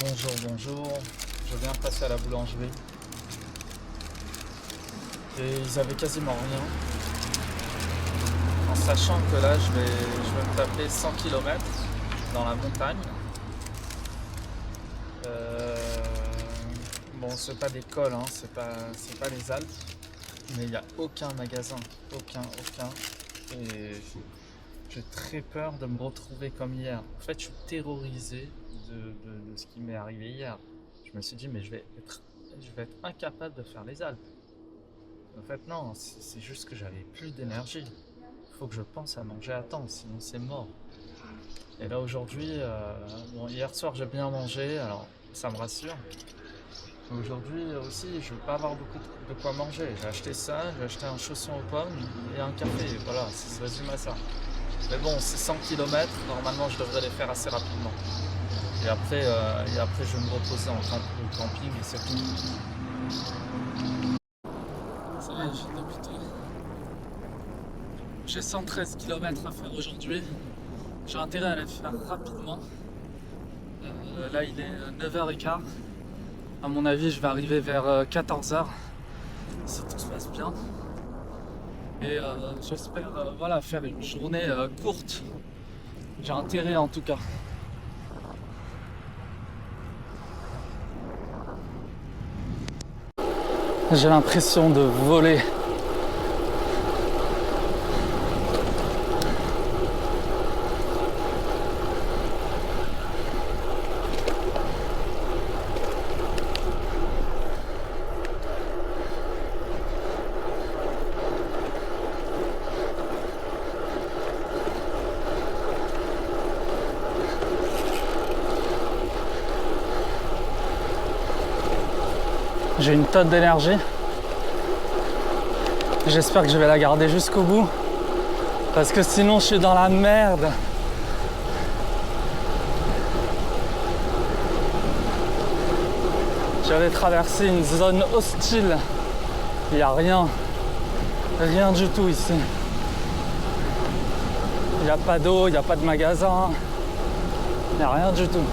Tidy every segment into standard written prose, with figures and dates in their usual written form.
Bonjour, bonjour. Je viens de passer à la boulangerie. Et ils avaient quasiment rien. En sachant que là, je vais me taper 100 km dans la montagne. Bon, c'est pas des cols, hein, c'est pas les Alpes. Mais il n'y a aucun magasin. Aucun. Et j'ai très peur de me retrouver comme hier. En fait, je suis terrorisé de ce qui m'est arrivé hier. Je me suis dit, mais je vais être incapable de faire les Alpes. En fait, non, c'est juste que j'avais plus d'énergie. Il faut que je pense à manger à temps, sinon c'est mort. Et là, aujourd'hui, bon, hier soir, j'ai bien mangé, alors ça me rassure. Aujourd'hui aussi, je vais pas avoir beaucoup de quoi manger. J'ai acheté ça, j'ai acheté un chausson aux pommes et un café. Voilà, ça se résume à ça. Mais bon, c'est 100 km, normalement je devrais les faire assez rapidement. Et après, je vais me reposer au camping et c'est tout. Ça y est, j'ai débuté. J'ai 113 km à faire aujourd'hui. J'ai intérêt à les faire rapidement. Là, il est 9h15. À mon avis, je vais arriver vers 14h si tout se passe bien. Et j'espère voilà, faire une journée courte. J'ai intérêt en tout cas. J'ai l'impression de voler. J'ai une tonne d'énergie. J'espère que je vais la garder jusqu'au bout. Parce que sinon je suis dans la merde. J'avais traversé une zone hostile. Il n'y a rien. Rien du tout ici. Il n'y a pas d'eau, il n'y a pas de magasin. Il n'y a rien du tout.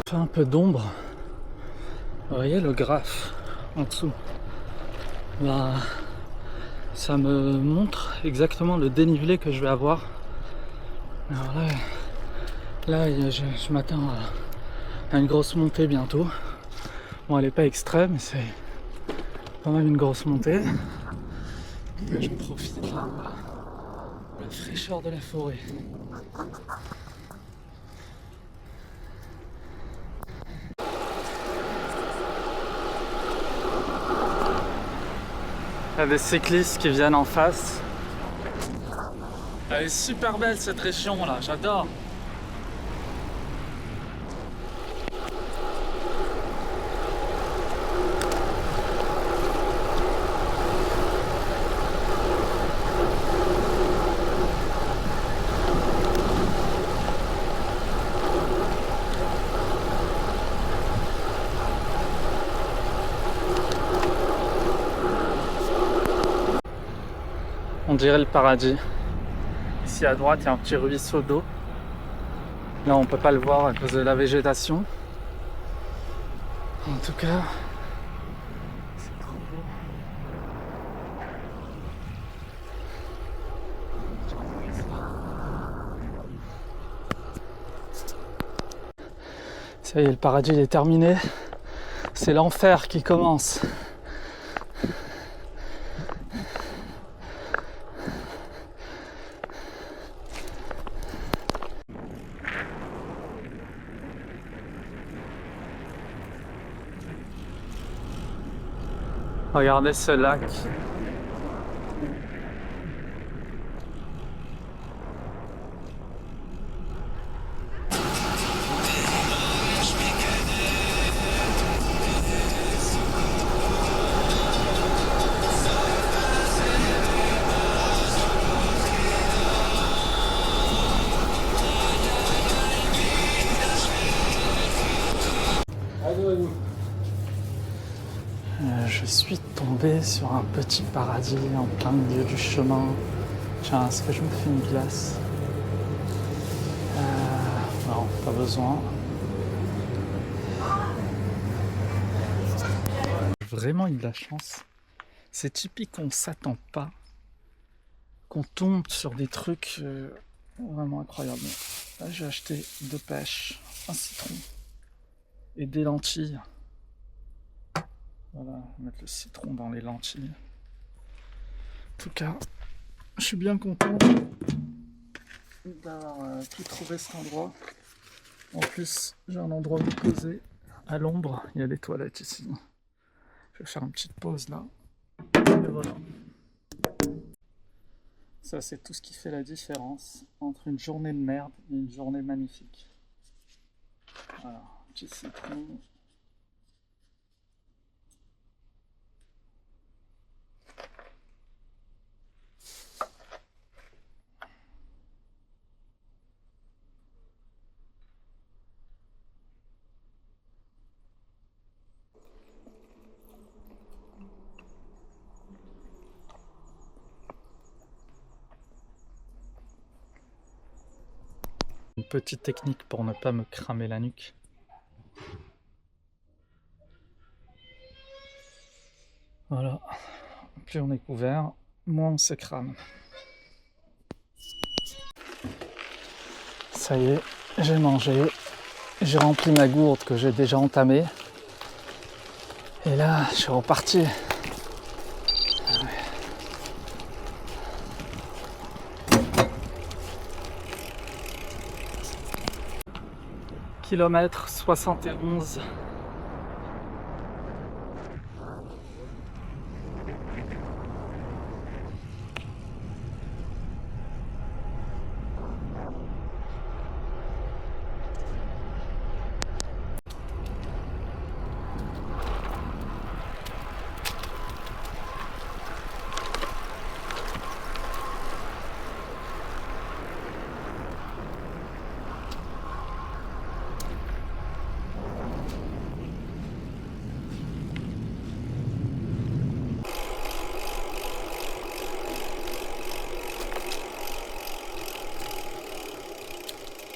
Fait un peu d'ombre. Vous voyez le graphe en dessous. Bah, ça me montre exactement le dénivelé que je vais avoir. Alors là je m'attends à une grosse montée bientôt. Bon, elle n'est pas extrême, mais c'est quand même une grosse montée. Je profite de la fraîcheur de la forêt. Il y a des cyclistes qui viennent en face. Elle est super belle cette région là, j'adore. On dirait le paradis. Ici à droite, il y a un petit ruisseau d'eau. Là, on peut pas le voir à cause de la végétation. En tout cas, c'est trop beau. Ça y est, le paradis il est terminé. C'est l'enfer qui commence. Regardez ce lac. Je suis tombé sur un petit paradis en plein milieu du chemin. Tiens, est-ce que je me fais une glace? Non, pas besoin. J'ai vraiment eu de la chance. C'est typique qu'on s'attend pas, qu'on tombe sur des trucs vraiment incroyables. Là, j'ai acheté 2 pêches, un citron et des lentilles. Voilà, mettre le citron dans les lentilles. En tout cas, je suis bien content d'avoir pu trouver cet endroit. En plus, j'ai un endroit où me poser à l'ombre. Il y a des toilettes ici. Je vais faire une petite pause là. Et voilà. Ça, c'est tout ce qui fait la différence entre une journée de merde et une journée magnifique. Voilà, petit citron. Une petite technique pour ne pas me cramer la nuque. Voilà, plus on est couvert, moins on se crame. Ça y est, j'ai mangé, j'ai rempli ma gourde que j'ai déjà entamée. Et là, je suis reparti. Kilomètre 71.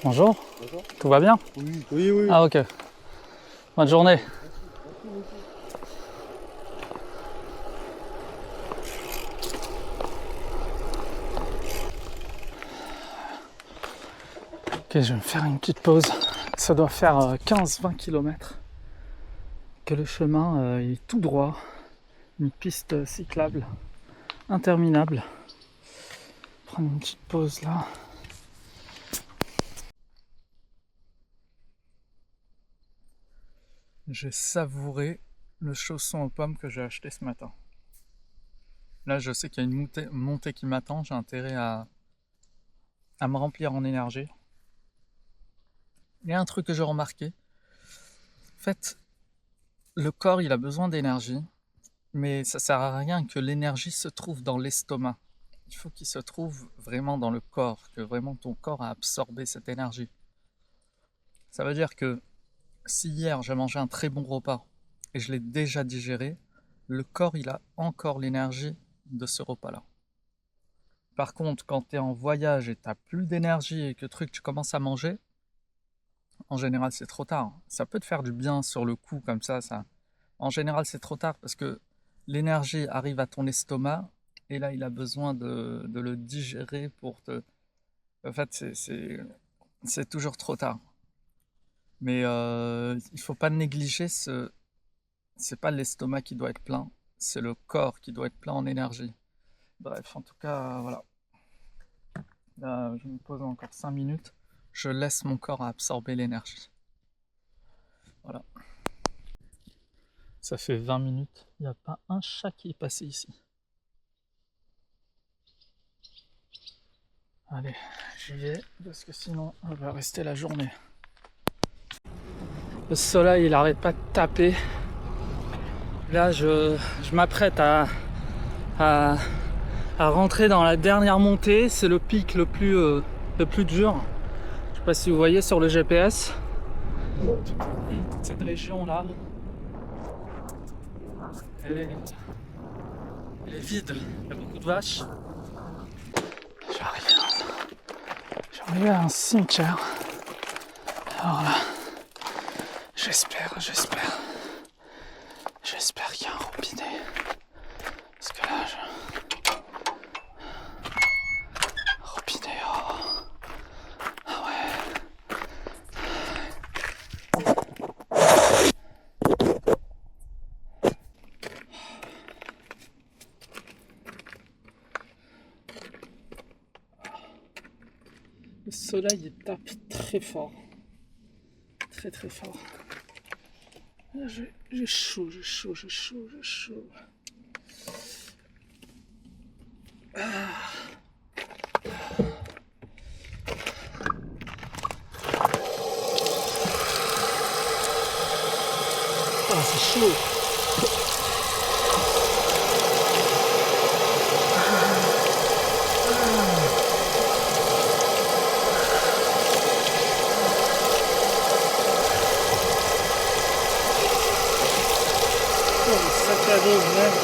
Bonjour. Bonjour. Tout va bien? Oui, oui, oui. Ah ok. Bonne journée. Ok, je vais me faire une petite pause. Ça doit faire 15-20 km que le chemin est tout droit. Une piste cyclable interminable. Prendre une petite pause là. J'ai savouré le chausson aux pommes que j'ai acheté ce matin. Là, je sais qu'il y a une montée qui m'attend. J'ai intérêt à me remplir en énergie. Il y a un truc que j'ai remarqué. En fait, le corps, il a besoin d'énergie, mais ça sert à rien que l'énergie se trouve dans l'estomac. Il faut qu'il se trouve vraiment dans le corps, que vraiment ton corps a absorbé cette énergie. Ça veut dire que si hier j'ai mangé un très bon repas et je l'ai déjà digéré, le corps il a encore l'énergie de ce repas-là. Par contre, quand tu es en voyage et tu n'as plus d'énergie et que tu commences à manger, en général c'est trop tard. Ça peut te faire du bien sur le coup comme ça. En général c'est trop tard parce que l'énergie arrive à ton estomac et là il a besoin de le digérer pour te... En fait c'est toujours trop tard. Mais il faut pas négliger c'est pas l'estomac qui doit être plein, c'est le corps qui doit être plein en énergie. Bref, en tout cas, voilà. Là, je me pose encore 5 minutes. Je laisse mon corps absorber l'énergie. Voilà. Ça fait 20 minutes. Il n'y a pas un chat qui est passé ici. Allez, j'y vais, parce que sinon, on va rester la journée. Le soleil, il arrête pas de taper. Là, je m'apprête à rentrer dans la dernière montée. C'est le pic le plus dur. Je sais pas si vous voyez sur le GPS. Cette région là, elle est vide. Il y a beaucoup de vaches. Il y a un cimetière. Alors là, j'espère qu'il y a un robinet. Parce que là, robinet, oh. Ah ouais. Le soleil il tape très fort. Très très fort. Là, j'ai chaud. Ah, c'est chaud. Oh, le sac à dos, même.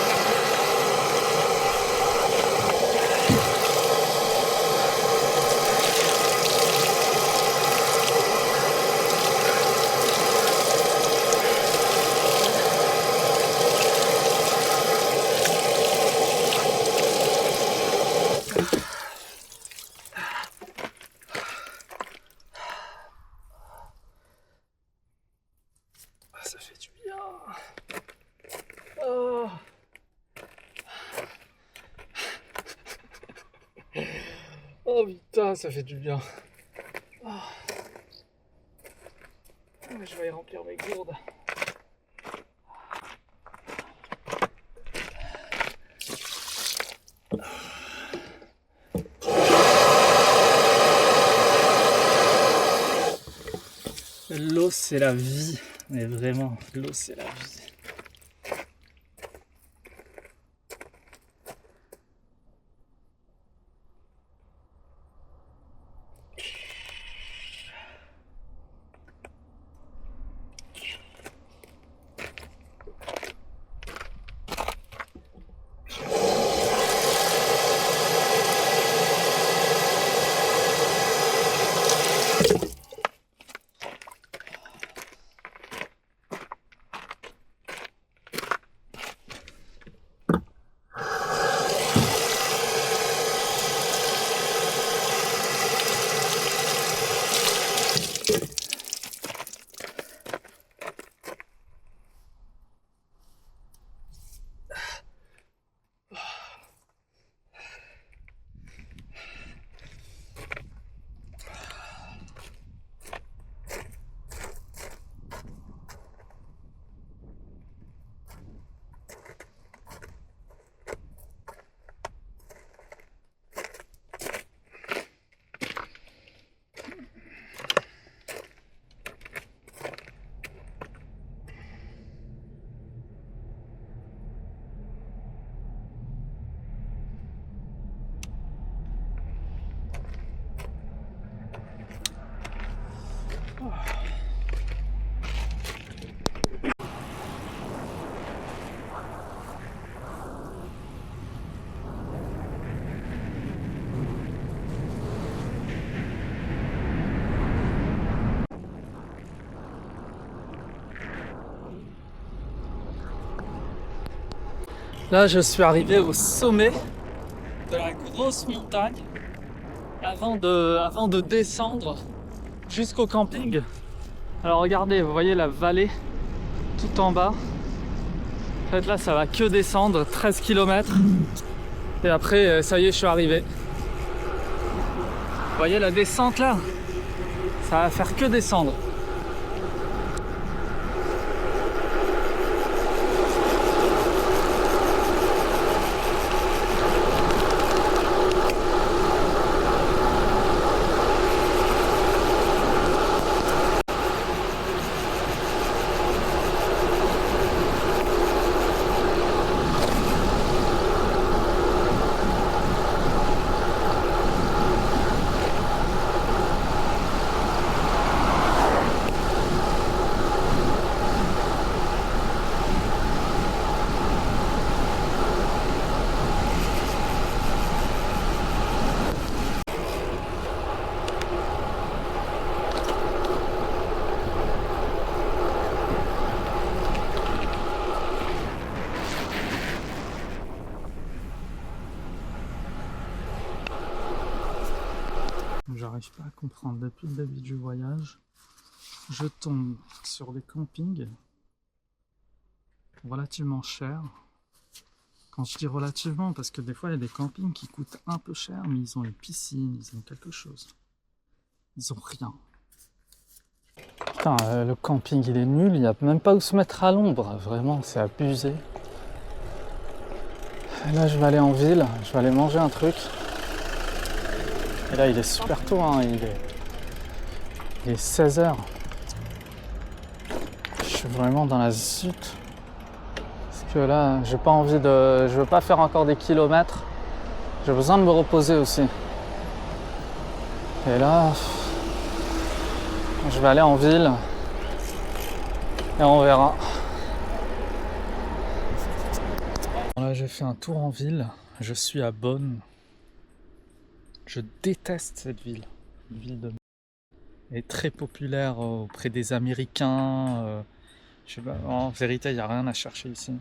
Ah, ça fait du bien. Oh. Oh putain, ça fait du bien. Oh. Je vais y remplir mes gourdes. L'eau c'est la vie, mais vraiment, l'eau c'est la vie. Là, je suis arrivé au sommet de la grosse montagne avant de descendre jusqu'au camping. Alors regardez, vous voyez la vallée tout en bas. En fait là, ça va que descendre 13 km. Et après, ça y est, je suis arrivé. Vous voyez la descente là? Ça va faire que descendre. J'arrive pas à comprendre. Depuis le début du voyage, je tombe sur des campings relativement chers. Quand je dis relativement, parce que des fois il y a des campings qui coûtent un peu cher, mais ils ont une piscine, ils ont quelque chose. Ils ont rien. Putain, le camping il est nul, il n'y a même pas où se mettre à l'ombre. Vraiment, c'est abusé. Et là, je vais aller en ville, je vais aller manger un truc. Et là, il est super tôt, hein, il est 16h. Je suis vraiment dans la zut. Parce que là, j'ai pas envie de... Je veux pas faire encore des kilomètres. J'ai besoin de me reposer aussi. Et là, je vais aller en ville. Et on verra. Là, j'ai fait un tour en ville. Je suis à Bonn. Je déteste cette ville. Une ville de... Elle est très populaire auprès des Américains. Je sais pas, en vérité, il n'y a rien à chercher ici.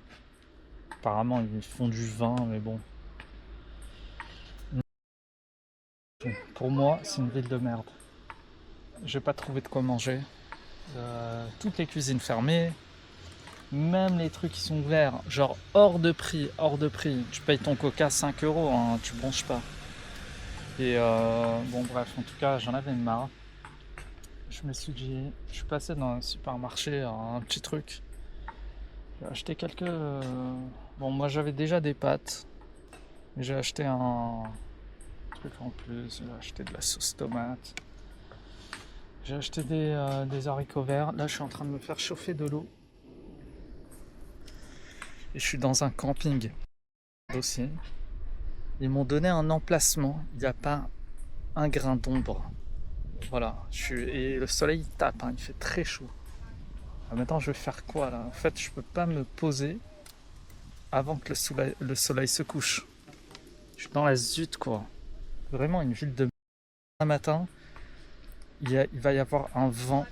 Apparemment, ils font du vin, mais bon. Pour moi, c'est une ville de merde. J'ai pas trouvé de quoi manger. Toutes les cuisines fermées. Même les trucs qui sont ouverts, genre hors de prix, hors de prix. Tu payes ton coca 5 euros, hein, tu bronches pas. Et bon bref, en tout cas, j'en avais marre. Je me suis dit, je suis passé dans un supermarché, un petit truc. J'ai acheté quelques... Bon, moi j'avais déjà des pâtes. J'ai acheté un truc en plus. J'ai acheté de la sauce tomate. J'ai acheté des haricots verts. Là, je suis en train de me faire chauffer de l'eau. Et je suis dans un camping aussi. Ils m'ont donné un emplacement. Il n'y a pas un grain d'ombre. Voilà. Et le soleil tape, hein, il fait très chaud. Maintenant, je vais faire quoi là? En fait, je peux pas me poser avant que le soleil se couche. Je suis dans la zut, quoi. Vraiment une ville de... Un matin, il va y avoir un vent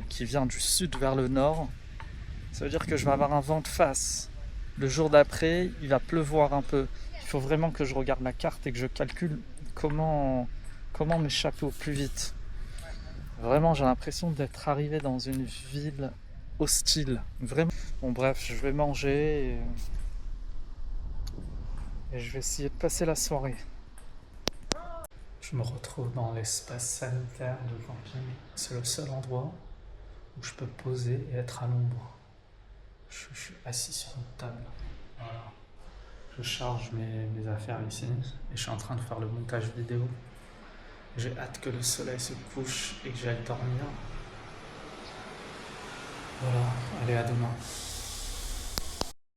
qui vient du sud vers le nord. Ça veut dire que je vais avoir un vent de face. Le jour d'après, il va pleuvoir un peu. Il faut vraiment que je regarde la carte et que je calcule comment m'échapper au plus vite. Vraiment, j'ai l'impression d'être arrivé dans une ville hostile. Vraiment. Bon bref, je vais manger et je vais essayer de passer la soirée. Je me retrouve dans l'espace sanitaire de camping. C'est le seul endroit où je peux poser et être à l'ombre. Je suis assis sur une table. Voilà. Je charge mes affaires ici et je suis en train de faire le montage vidéo. J'ai hâte que le soleil se couche et que j'aille dormir. Voilà, allez, à demain.